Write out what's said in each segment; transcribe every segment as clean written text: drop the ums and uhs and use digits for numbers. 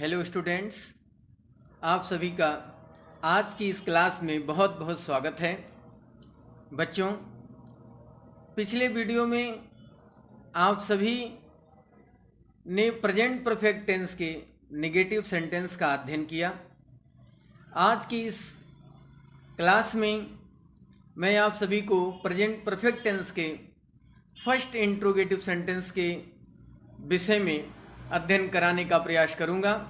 Hello students, आप सभी का आज की इस क्लास में बहुत बहुत स्वागत है। बच्चों, पिछले वीडियो में आप सभी ने प्रेजेंट परफेक्ट टेंस के नेगेटिव सेंटेंस का अध्ययन किया। आज की इस क्लास में मैं आप सभी को प्रेजेंट परफेक्ट टेंस के फर्स्ट इंट्रोगेटिव सेंटेंस के विषय में अध्ययन कराने का प्रयास करूंगा।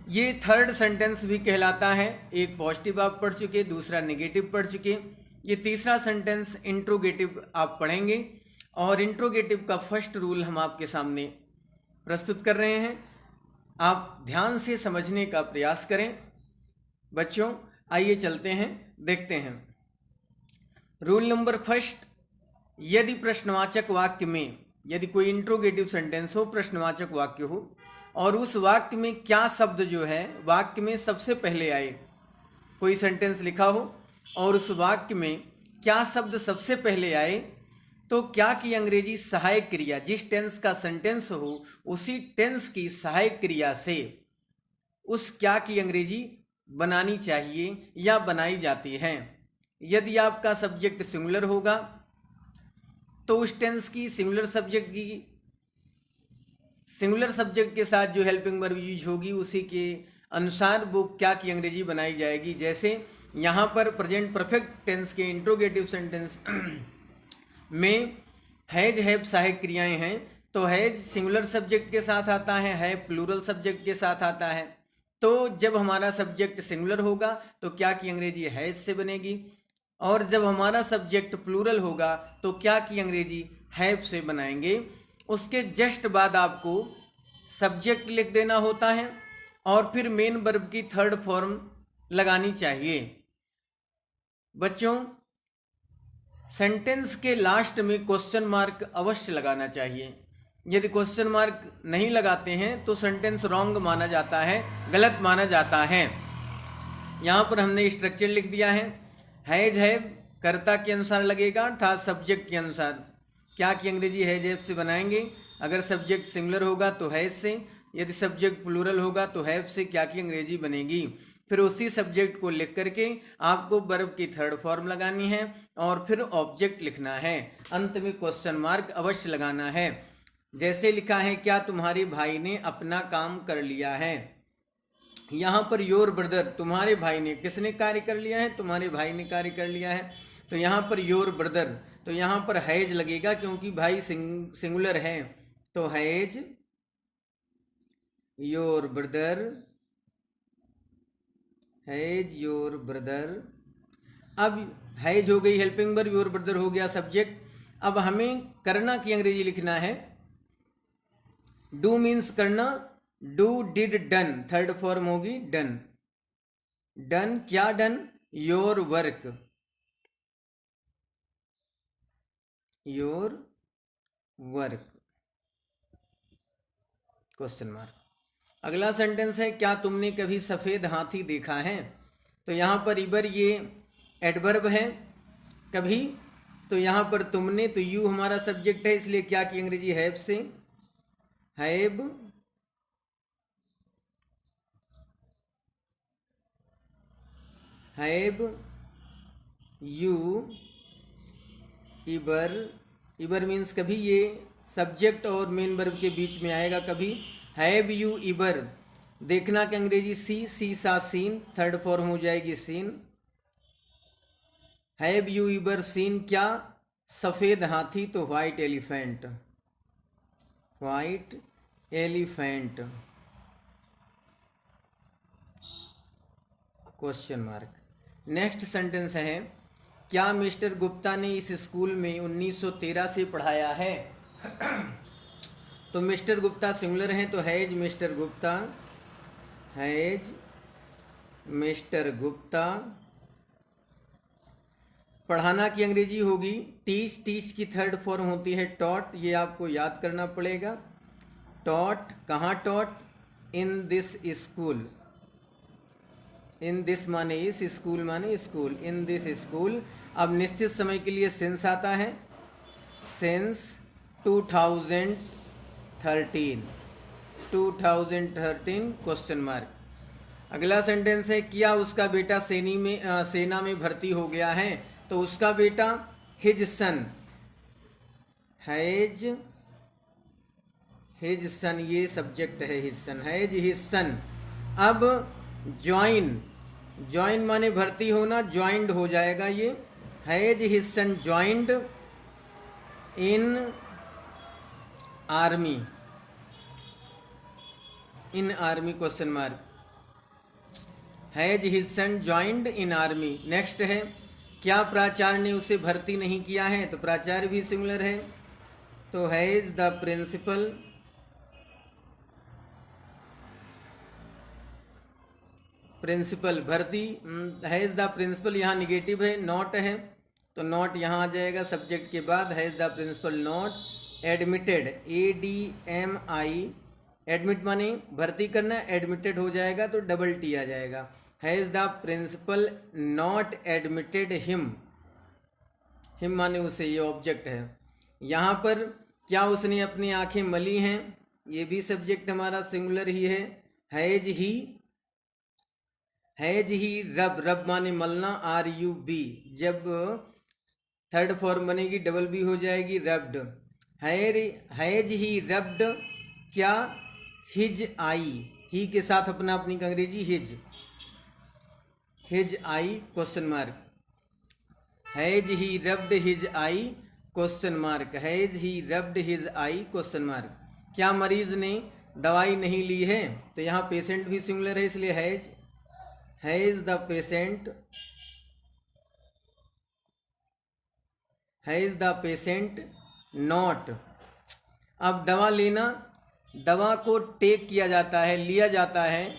ये थर्ड सेंटेंस भी कहलाता है। एक पॉजिटिव आप पढ़ चुके, दूसरा नेगेटिव पढ़ चुके, ये तीसरा सेंटेंस इंट्रोगेटिव आप पढ़ेंगे और इंट्रोगेटिव का फर्स्ट रूल हम आपके सामने प्रस्तुत कर रहे हैं। आप ध्यान से समझने का प्रयास करें। बच्चों, आइए चलते हैं, देखते हैं। रूल नंबर फर्स्ट, यदि प्रश्नवाचक वाक्य में, यदि कोई इंट्रोगेटिव सेंटेंस हो, प्रश्नवाचक वाक्य हो और उस वाक्य में क्या शब्द जो है वाक्य में सबसे पहले आए, कोई सेंटेंस लिखा हो और उस वाक्य में क्या शब्द सबसे पहले आए, तो क्या की अंग्रेजी सहायक क्रिया, जिस टेंस का सेंटेंस हो उसी टेंस की सहायक क्रिया से उस क्या की अंग्रेजी बनानी चाहिए या बनाई जाती है। यदि आपका सब्जेक्ट सिंगुलर होगा तो उस टेंस की सिंगुलर सब्जेक्ट के साथ जो हेल्पिंग वर्ब यूज होगी उसी के अनुसार वो क्या की अंग्रेजी बनाई जाएगी। जैसे यहाँ पर प्रेजेंट परफेक्ट टेंस के इंट्रोगेटिव सेंटेंस में हैज हैव सहायक क्रियाएं हैं, तो हैज सिंगुलर सब्जेक्ट के साथ आता है, हैव प्लूरल सब्जेक्ट के साथ आता है। तो जब हमारा सब्जेक्ट सिंगुलर होगा तो क्या की अंग्रेजी हैज से बनेगी और जब हमारा सब्जेक्ट प्लूरल होगा तो क्या की अंग्रेजी हैव से बनाएंगे। उसके जस्ट बाद आपको सब्जेक्ट लिख देना होता है और फिर मेन वर्ब की थर्ड फॉर्म लगानी चाहिए। बच्चों, सेंटेंस के लास्ट में क्वेश्चन मार्क अवश्य लगाना चाहिए। यदि क्वेश्चन मार्क नहीं लगाते हैं तो सेंटेंस रॉन्ग माना जाता है, गलत माना जाता है। यहाँ पर हमने स्ट्रक्चर लिख दिया है। हैज हैव कर्ता के अनुसार लगेगा अर्थात सब्जेक्ट के अनुसार। क्या की अंग्रेजी हैज हैव से बनाएंगे। अगर सब्जेक्ट सिंगुलर होगा तो हैज से, यदि सब्जेक्ट प्लूरल होगा तो हैव से क्या की अंग्रेजी बनेगी। फिर उसी सब्जेक्ट को लिख करके आपको वर्ब की थर्ड फॉर्म लगानी है और फिर ऑब्जेक्ट लिखना है। अंत में क्वेश्चन मार्क अवश्य लगाना है। जैसे लिखा है, क्या तुम्हारे भाई ने अपना काम कर लिया है। यहाँ पर योर ब्रदर, तुम्हारे भाई ने, किसने कार्य कर लिया है, तुम्हारे भाई ने कार्य कर लिया है। तो यहाँ पर योर ब्रदर, तो यहाँ पर हैज लगेगा क्योंकि भाई सिंगुलर है, तो has your brother, has your brother. अब हैज हो गई हेल्पिंग वर्ब, योर ब्रदर हो गया सब्जेक्ट। अब हमें करना की अंग्रेजी लिखना है। डू मीन्स करना, do did done, third form होगी डन। डन क्या done, your work, your work, question mark. अगला सेंटेंस है, क्या तुमने कभी सफेद हाथी देखा है। तो यहाँ पर इबर ये एडवर्ब है, कभी, तो यहाँ पर तुमने, तो यू हमारा सब्जेक्ट है, इसलिए क्या की अंग्रेजी हैव से, हैव यू इबर, इबर मीन्स कभी, ये सब्जेक्ट और मेन वर्ब के बीच में आएगा कभी। हैव यू इबर, देखना की अंग्रेजी सी, सी सा सीन, थर्ड फॉर्म हो जाएगी सीन। हैव यू इबर सीन क्या, सफेद हाथी, तो white elephant, white elephant, question mark. Next sentence है, क्या मिस्टर गुप्ता ने इस स्कूल में 1913 से पढ़ाया है। तो मिस्टर गुप्ता सिंगुलर हैं, तो has mister Gupta, has mister Gupta. पढ़ाना की अंग्रेजी होगी टीच, टीच की थर्ड फॉर्म होती है टॉट, ये आपको याद करना पड़ेगा। टॉट, कहाँ taught, in this school, in this माने इस, स्कूल माने स्कूल, इन दिस स्कूल। अब निश्चित समय के लिए सिंस आता है, सिंस 2013, 2013 क्वेश्चन मार्क। अगला सेंटेंस है, क्या उसका बेटा सेना में भर्ती हो गया है? तो उसका बेटा हिज सन, हिज सन, ये सब्जेक्ट है, हिज सन, हिज सन। अब ज्वाइन माने भर्ती होना, ज्वाइंड हो जाएगा ये। Has his son joined in army, in army question mark. Has his son joined in army. Next है, क्या प्राचार्य ने उसे भर्ती नहीं किया है? तो प्राचार्य भी सिंगुलर है, तो हैज द प्रिंसिपल भर्ती। हैज द प्रिंसिपल यहाँ निगेटिव है, नॉट है, तो नॉट यहाँ आ जाएगा सब्जेक्ट के बाद। Has the principal not admitted, ADMI, admit माने भर्ती करना, एडमिटेड हो जाएगा तो डबल टी आ जाएगा। Has the principal not admitted him, him माने उसे, ये ऑब्जेक्ट है। यहाँ पर क्या उसने अपनी आंखें मली हैं? ये भी सब्जेक्ट हमारा सिंगुलर ही है। हैज ही रब, रब माने मलना, RUB, जब थर्ड फॉर्म बनेगी डबल बी हो जाएगी, रब्ड। हैज ही रब्ड क्या? हिज आई, ही के साथ अपना अपनी अंग्रेजी his I question mark. Has he rubbed his I question mark, has he rubbed his I question mark. क्या मरीज ने दवाई नहीं ली है? तो यहाँ पेशेंट भी सिंगुलर है, इसलिए हैज द पेशेंट नॉट। अब दवा लेना, दवा को टेक किया जाता है, लिया जाता है,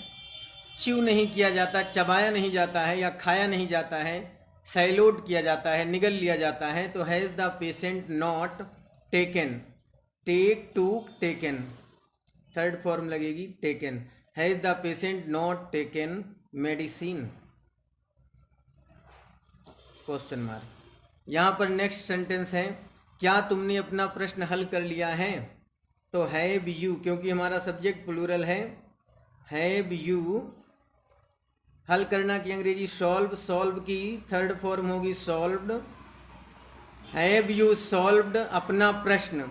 च्यू नहीं किया जाता, चबाया नहीं जाता है या खाया नहीं जाता है, सैलोड किया जाता है, निगल लिया जाता है। तो has the patient not taken, taken, third form लगेगी taken. Has the patient not taken medicine question mark. यहाँ पर नेक्स्ट सेंटेंस है, क्या तुमने अपना प्रश्न हल कर लिया है? तो हैव यू, क्योंकि हमारा सब्जेक्ट प्लूरल है, हैव यू। हल करना की अंग्रेजी सॉल्व की थर्ड फॉर्म होगी सॉल्व्ड। हैव यू सॉल्व्ड अपना प्रश्न,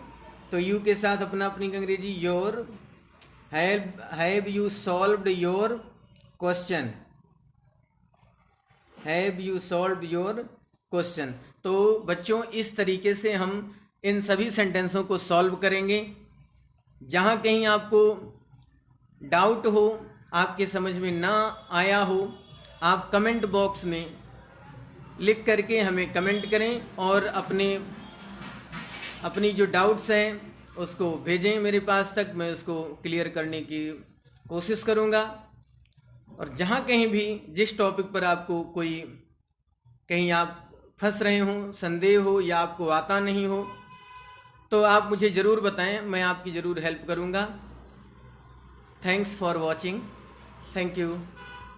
तो यू के साथ अपना अपनी अंग्रेजी your. Have you solved your question, have you solved your question. तो बच्चों इस तरीके से हम इन सभी सेंटेंसों को सॉल्व करेंगे। जहाँ कहीं आपको डाउट हो, आपके समझ में ना आया हो, आप कमेंट बॉक्स में लिख करके हमें कमेंट करें और अपनी जो डाउट्स हैं उसको भेजें मेरे पास तक, मैं उसको क्लियर करने की कोशिश करूँगा। और जहाँ कहीं भी जिस टॉपिक पर आपको कहीं आप फंस रहे हो, संदेह हो या आपको आता नहीं हो, तो आप मुझे ज़रूर बताएं, मैं आपकी ज़रूर हेल्प करूँगा। Thanks for watching, thank you.